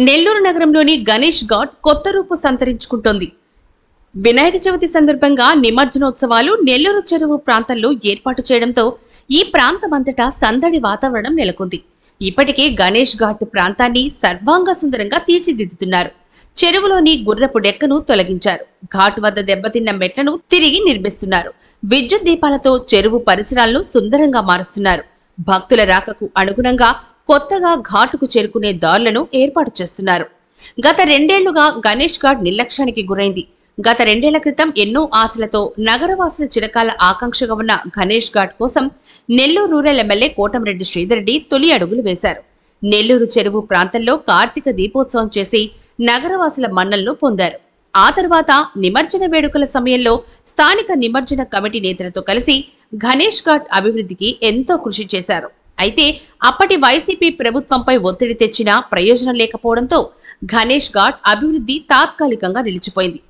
నెల్లూరు నగరంలోని గణేష్ ఘాట్ కొత్త రూపు సంతరించుకుంటోంది. వినాయక చవితి సందర్భంగా నిమజ్జనోత్సవాలు నెల్లూరు చెరువు ప్రాంతంలో ఏర్పాటు చేయడంతో ఈ ప్రాంతమంతటా సందడి వాతావరణం నెలకొంది. ఇప్పటికే గణేష్ ఘాట్ ప్రాంతాన్ని సర్వాంగ సుందరంగా తీర్చిదిద్దుతున్నారు. చెరువులోని గుర్రపు డెక్కను తొలగించారు. ఘాట్ వద్ద దెబ్బతిన్న మెట్లను తిరిగి నిర్మిస్తున్నారు. విద్యుత్ దీపాలతో చెరువు పరిసరాలను సుందరంగా మారుస్తున్నారు. భక్తుల రాకకు అనుగుణంగా కొత్తగా ఘాటుకు చేరుకునే దారులను ఏర్పాటు చేస్తున్నారు. గత 2 ఏళ్లుగా గణేష్ ఘాట్ నిర్లక్ష్యానికి గురైంది. గత 2 ఏళ్ల క్రితం ఎన్నో ఆశలతో నగరవాసుల చిరకాల ఆకాంక్షగా ఉన్న గణేష్ ఘాట్ కోసం నెల్లూరు రూరల్ ఎమ్మెల్యే కోటంరెడ్డి శ్రీధర్ రెడ్డి తొలి అడుగులు వేశారు. నెల్లూరు చెరువు ప్రాంతంలో కార్తీక దీపోత్సవం చేసి నగరవాసుల మన్నలను పొందారు. ఆ తర్వాత నిమజ్జన వేడుకల సమయంలో స్థానిక నిమజ్జన కమిటీ నేతలతో కలిసి గణేష్ ఘాట్ అభివృద్ధికి ఎంతో కృషి చేశారు. అయితే అప్పటి వైసీపీ ప్రభుత్వంపై ఒత్తిడి తెచ్చినా ప్రయోజనం లేకపోవడంతో గణేష్ ఘాట్ అభివృద్ధి తాత్కాలికంగా నిలిచిపోయింది.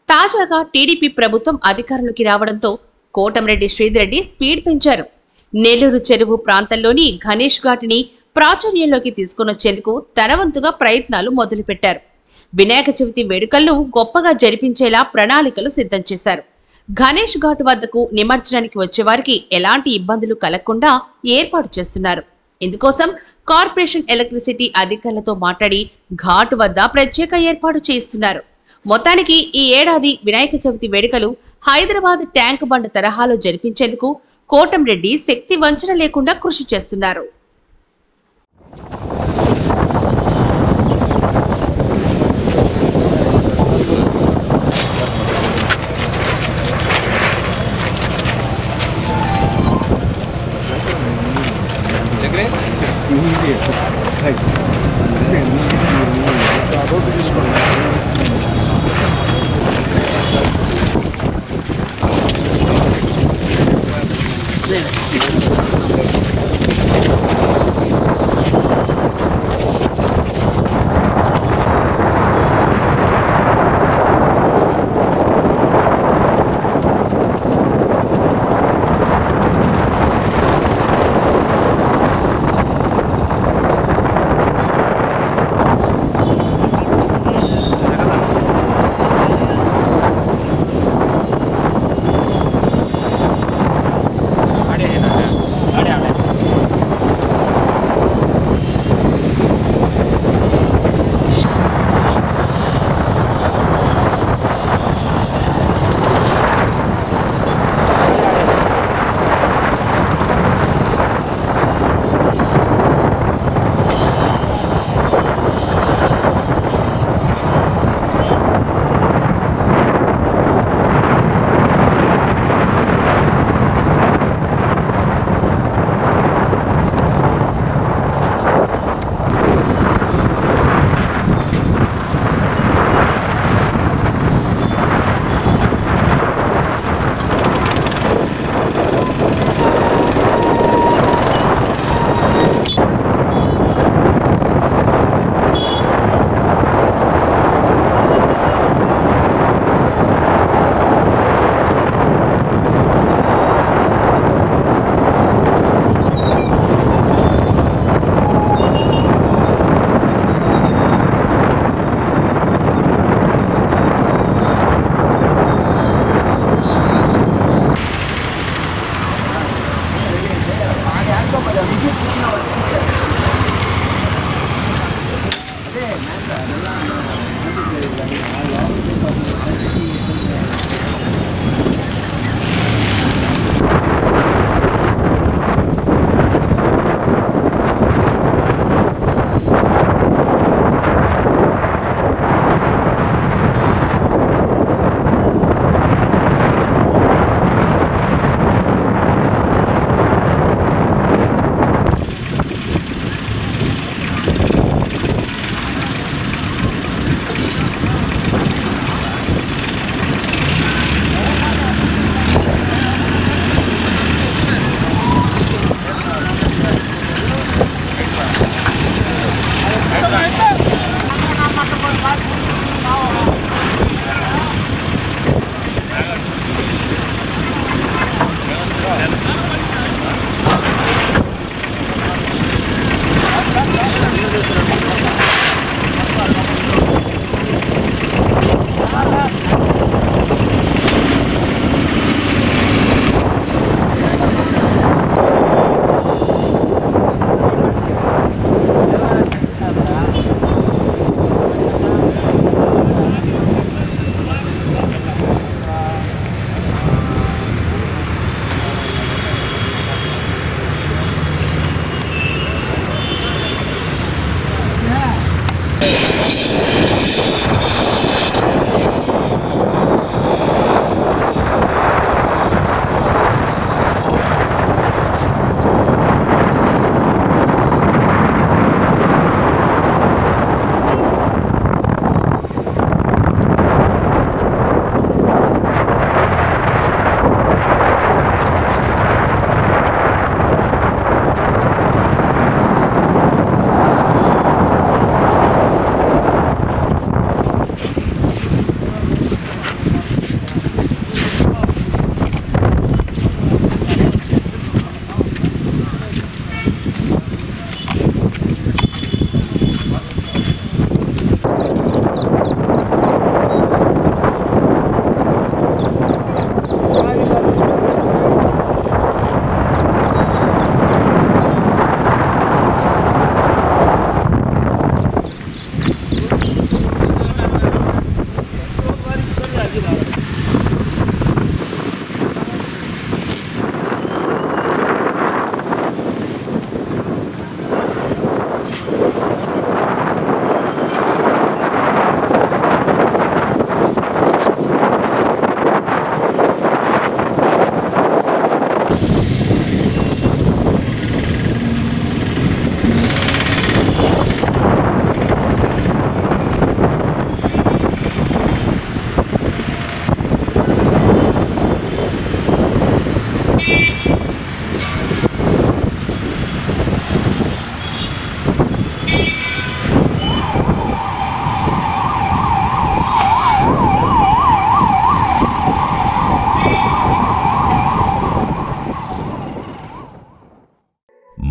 తాజాగా టీడీపీ ప్రభుత్వం అధికారంలోకి రావడంతో కోటంరెడ్డి శ్రీధర్ రెడ్డి స్పీడ్ పెంచారు. నెల్లూరు చెరువు ప్రాంతంలోని గణేష్ ఘాట్ని ప్రాచుర్యంలోకి తీసుకొనొచ్చేందుకు తన వంతుగా ప్రయత్నాలు మొదలుపెట్టారు. వినాయక చవితి వేడుకలను గొప్పగా జరిపించేలా ప్రణాళికలు సిద్ధం చేశారు. గణేష్ ఘాట్ వద్దకు నిమజ్జనానికి వచ్చేవారికి ఎలాంటి ఇబ్బందులు కలగకుండా ఏర్పాటు చేస్తున్నారు. ఇందుకోసం కార్పొరేషన్ ఎలక్ట్రిసిటీ అధికారులతో మాట్లాడి ఘాట్ వద్ద ప్రత్యేక ఏర్పాటు చేస్తున్నారు. మొత్తానికి ఈ ఏడాది వినాయక చవితి వేడుకలు హైదరాబాద్ ట్యాంక్ బండ్ తరహాలో జరిపించేందుకు కోటంరెడ్డి శక్తి వంచన లేకుండా కృషి చేస్తున్నారు. Yeah.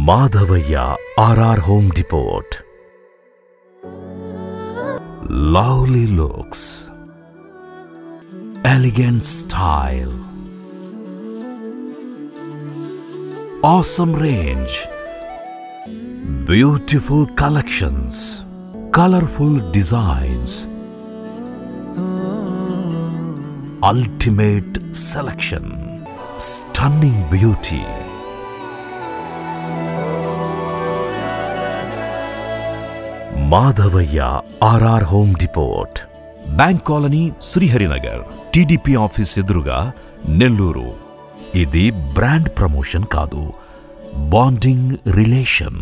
Madhavaya RR Home Depot. Lovely looks, elegant style, awesome range, beautiful collections, colorful designs, ultimate selection, stunning beauty. Madhavaya RR Home Depot, Bank Colony, Sriharinagar, TDP Office ఎదురుగా నెల్లూరు. ఇది బ్రాండ్ ప్రమోషన్ కాదు, bonding relation.